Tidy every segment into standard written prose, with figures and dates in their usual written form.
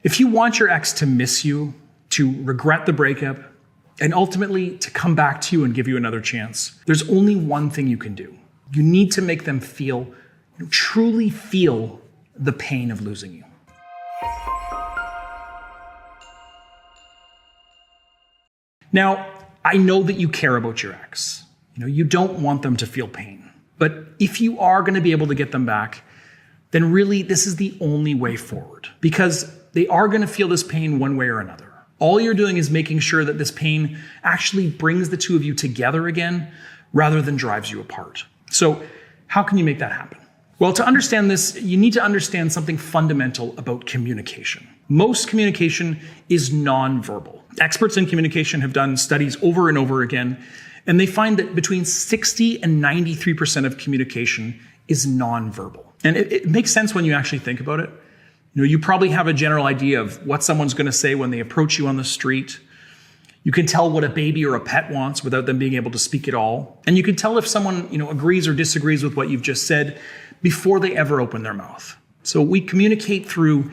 If you want your ex to miss you, to regret the breakup, and ultimately to come back to you and give you another chance, there's only one thing you can do. You need to make them feel, truly feel the pain of losing you. Now, I know that you care about your ex. You don't want them to feel pain. But if you are going to be able to get them back, then really this is the only way forward, because they are going to feel this pain one way or another. All you're doing is making sure that this pain actually brings the two of you together again rather than drives you apart. So how can you make that happen? Well, to understand this, you need to understand something fundamental about communication. Most communication is nonverbal. Experts in communication have done studies over and over again, and they find that between 60 and 93% of communication is nonverbal. And it makes sense when you actually think about it. You probably have a general idea of what someone's going to say when they approach you on the street. You can tell what a baby or a pet wants without them being able to speak at all. And you can tell if someone, agrees or disagrees with what you've just said before they ever open their mouth. So we communicate through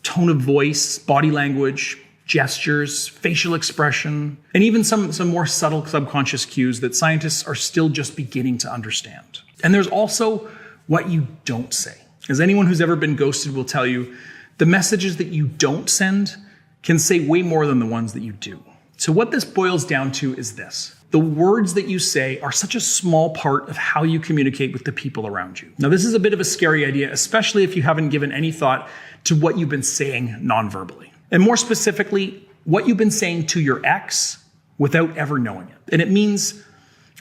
tone of voice, body language, gestures, facial expression, and even some more subtle subconscious cues that scientists are still just beginning to understand. And there's also what you don't say. As anyone who's ever been ghosted will tell you, the messages that you don't send can say way more than the ones that you do. So what this boils down to is this. The words that you say are such a small part of how you communicate with the people around you. Now, this is a bit of a scary idea, especially if you haven't given any thought to what you've been saying non-verbally. And more specifically, what you've been saying to your ex without ever knowing it. And it means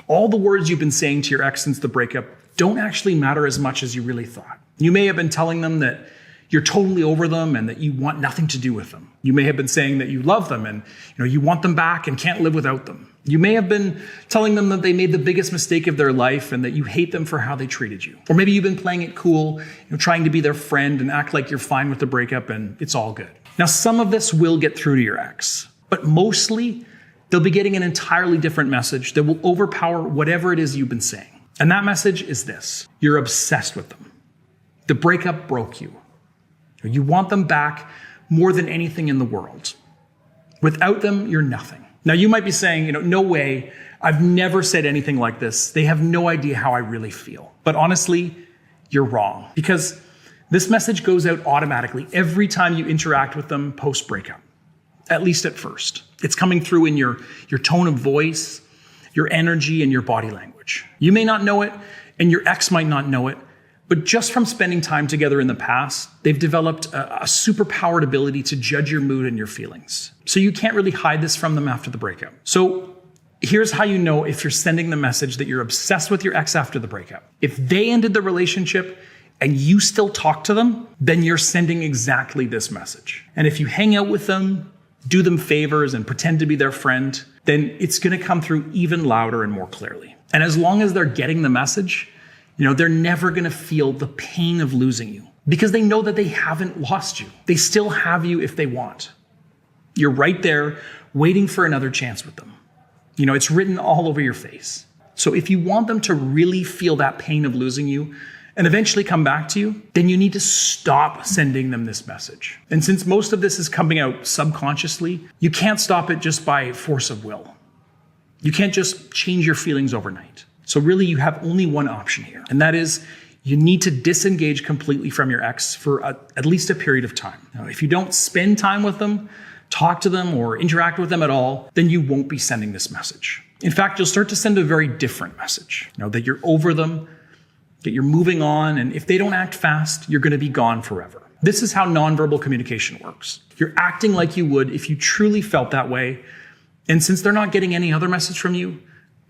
all the words you've been saying to your ex since the breakup don't actually matter as much as you really thought. You may have been telling them that you're totally over them and that you want nothing to do with them. You may have been saying that you love them and you want them back and can't live without them. You may have been telling them that they made the biggest mistake of their life and that you hate them for how they treated you. Or maybe you've been playing it cool, trying to be their friend and act like you're fine with the breakup and it's all good. Now, some of this will get through to your ex, but mostly they'll be getting an entirely different message that will overpower whatever it is you've been saying. And that message is this: you're obsessed with them. The breakup broke you. You want them back more than anything in the world. Without them, you're nothing. Now, you might be saying, no way, I've never said anything like this. They have no idea how I really feel. But honestly, you're wrong, because this message goes out automatically every time you interact with them post-breakup, at least at first. It's coming through in your tone of voice, your energy, and your body language. You may not know it, and your ex might not know it, but just from spending time together in the past, they've developed a superpowered ability to judge your mood and your feelings. So you can't really hide this from them after the breakup. So here's how you know if you're sending the message that you're obsessed with your ex after the breakup. If they ended the relationship and you still talk to them, then you're sending exactly this message. And if you hang out with them, do them favors and pretend to be their friend, then it's going to come through even louder and more clearly. And as long as they're getting the message, they're never going to feel the pain of losing you because they know that they haven't lost you. They still have you if they want. You're right there waiting for another chance with them. It's written all over your face. So if you want them to really feel that pain of losing you and eventually come back to you, then you need to stop sending them this message. And since most of this is coming out subconsciously, you can't stop it just by force of will. You can't just change your feelings overnight. So really, you have only one option here, and that is you need to disengage completely from your ex for at least a period of time. Now, if you don't spend time with them, talk to them, or interact with them at all, then you won't be sending this message. In fact, you'll start to send a very different message, that you're over them, that you're moving on, and if they don't act fast, you're going to be gone forever. This is how nonverbal communication works. You're acting like you would if you truly felt that way, and since they're not getting any other message from you,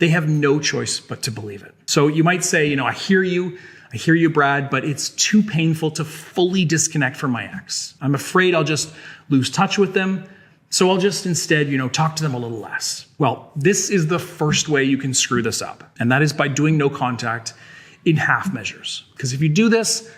they have no choice but to believe it. So you might say, I hear you, Brad, but it's too painful to fully disconnect from my ex. I'm afraid I'll just lose touch with them, so I'll just instead, talk to them a little less. Well, this is the first way you can screw this up, and that is by doing no contact in half measures. Because if you do this,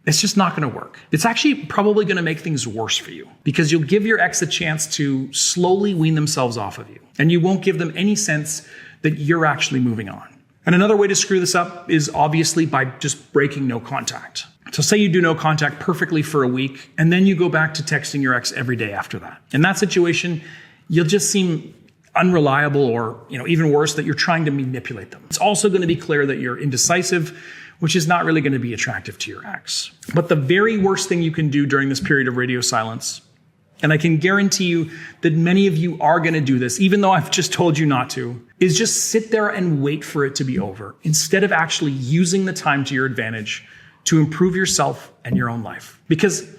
it's just not going to work. It's actually probably going to make things worse for you because you'll give your ex a chance to slowly wean themselves off of you, and you won't give them any sense that you're actually moving on. And another way to screw this up is obviously by just breaking no contact. So say you do no contact perfectly for a week, and then you go back to texting your ex every day after that. In that situation, you'll just seem unreliable, or even worse, that you're trying to manipulate them. It's also going to be clear that you're indecisive, which is not really going to be attractive to your ex. But the very worst thing you can do during this period of radio silence, and I can guarantee you that many of you are going to do this, even though I've just told you not to, is just sit there and wait for it to be over, instead of actually using the time to your advantage to improve yourself and your own life. Because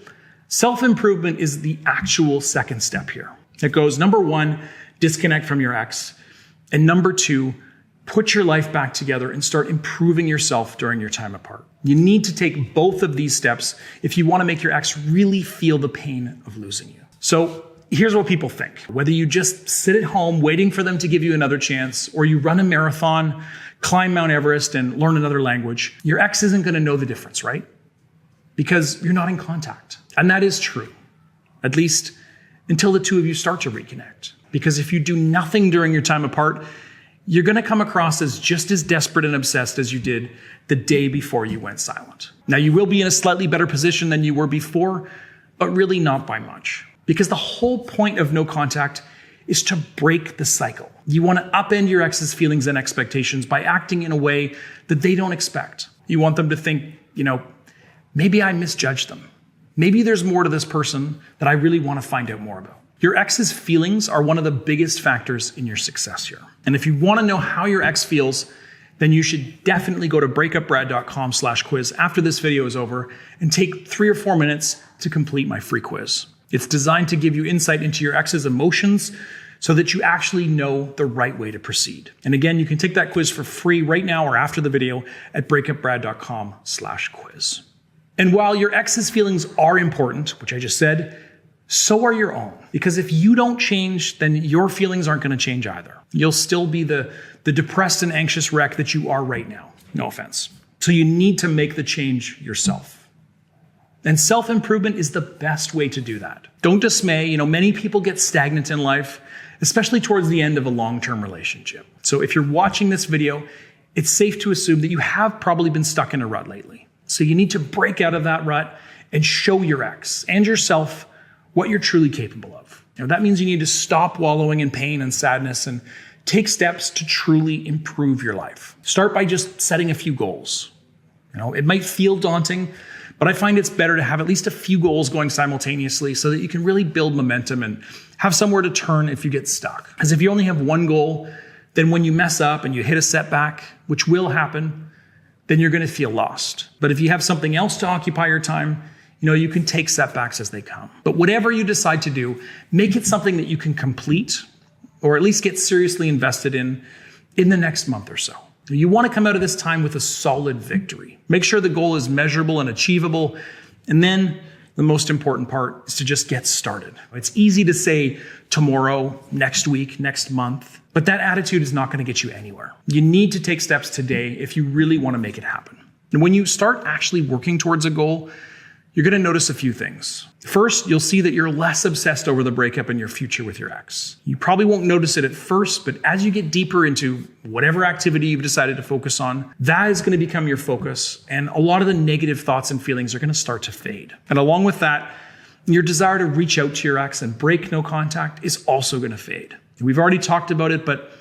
self-improvement is the actual second step here. It goes, number one, disconnect from your ex. And number two, put your life back together and start improving yourself during your time apart. You need to take both of these steps if you want to make your ex really feel the pain of losing you. So here's what people think. Whether you just sit at home waiting for them to give you another chance, or you run a marathon, climb Mount Everest, and learn another language, your ex isn't going to know the difference, right? Because you're not in contact. And that is true, at least until the two of you start to reconnect. Because if you do nothing during your time apart, you're going to come across as just as desperate and obsessed as you did the day before you went silent. Now, you will be in a slightly better position than you were before, but really not by much. Because the whole point of no contact is to break the cycle. You want to upend your ex's feelings and expectations by acting in a way that they don't expect. You want them to think, maybe I misjudged them. Maybe there's more to this person that I really want to find out more about. Your ex's feelings are one of the biggest factors in your success here. And if you want to know how your ex feels, then you should definitely go to breakupbrad.com/quiz after this video is over and take 3 or 4 minutes to complete my free quiz. It's designed to give you insight into your ex's emotions so that you actually know the right way to proceed. And again, you can take that quiz for free right now or after the video at breakupbrad.com/quiz. And while your ex's feelings are important, which I just said, so are your own. Because if you don't change, then your feelings aren't going to change either. You'll still be the depressed and anxious wreck that you are right now. No offense. So you need to make the change yourself. And self-improvement is the best way to do that. Don't dismay. Many people get stagnant in life, especially towards the end of a long-term relationship. So if you're watching this video, it's safe to assume that you have probably been stuck in a rut lately. So you need to break out of that rut and show your ex and yourself what you're truly capable of. That means you need to stop wallowing in pain and sadness and take steps to truly improve your life. Start by just setting a few goals. It might feel daunting, but I find it's better to have at least a few goals going simultaneously so that you can really build momentum and have somewhere to turn if you get stuck. Because if you only have one goal, then when you mess up and you hit a setback, which will happen, then you're going to feel lost. But if you have something else to occupy your time, you can take setbacks as they come. But whatever you decide to do, make it something that you can complete or at least get seriously invested in the next month or so. You want to come out of this time with a solid victory. Make sure the goal is measurable and achievable. And then the most important part is to just get started. It's easy to say tomorrow, next week, next month, but that attitude is not going to get you anywhere. You need to take steps today if you really want to make it happen. And when you start actually working towards a goal, you're going to notice a few things. First, you'll see that you're less obsessed over the breakup and your future with your ex. You probably won't notice it at first, but as you get deeper into whatever activity you've decided to focus on, that is going to become your focus, and a lot of the negative thoughts and feelings are going to start to fade. And along with that, your desire to reach out to your ex and break no contact is also going to fade. And we've already talked about it, but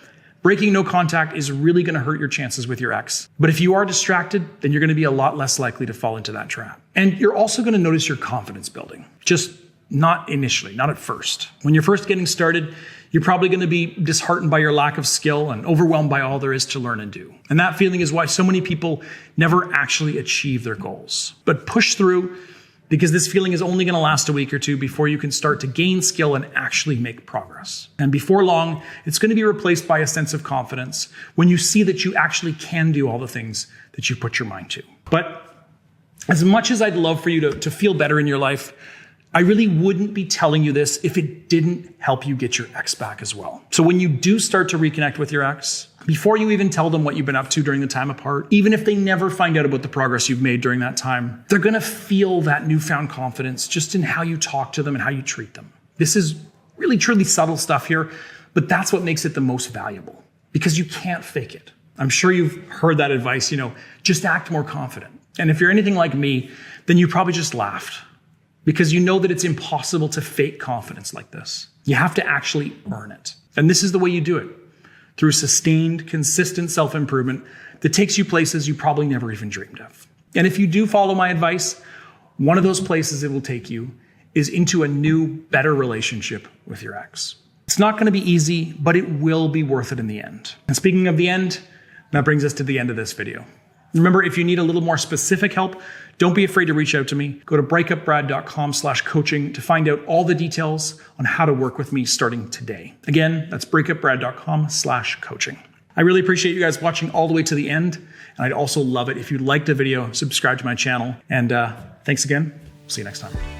breaking no contact is really going to hurt your chances with your ex. But if you are distracted, then you're going to be a lot less likely to fall into that trap. And you're also going to notice your confidence building. Just not initially, not at first. When you're first getting started, you're probably going to be disheartened by your lack of skill and overwhelmed by all there is to learn and do. And that feeling is why so many people never actually achieve their goals. But push through, because this feeling is only going to last a week or two before you can start to gain skill and actually make progress. And before long, it's going to be replaced by a sense of confidence when you see that you actually can do all the things that you put your mind to. But as much as I'd love for you to feel better in your life, I really wouldn't be telling you this if it didn't help you get your ex back as well. So when you do start to reconnect with your ex, before you even tell them what you've been up to during the time apart, even if they never find out about the progress you've made during that time, they're going to feel that newfound confidence just in how you talk to them and how you treat them. This is really truly subtle stuff here, but that's what makes it the most valuable, because you can't fake it. I'm sure you've heard that advice, just act more confident. And if you're anything like me, then you probably just laughed because you know that it's impossible to fake confidence like this. You have to actually earn it. And this is the way you do it, through sustained, consistent self-improvement that takes you places you probably never even dreamed of. And if you do follow my advice, one of those places it will take you is into a new, better relationship with your ex. It's not going to be easy, but it will be worth it in the end. And speaking of the end, that brings us to the end of this video. Remember, if you need a little more specific help, don't be afraid to reach out to me. Go to breakupbrad.com/coaching to find out all the details on how to work with me starting today. Again, that's breakupbrad.com/coaching. I really appreciate you guys watching all the way to the end. And I'd also love it if you liked the video, subscribe to my channel. And thanks again. See you next time.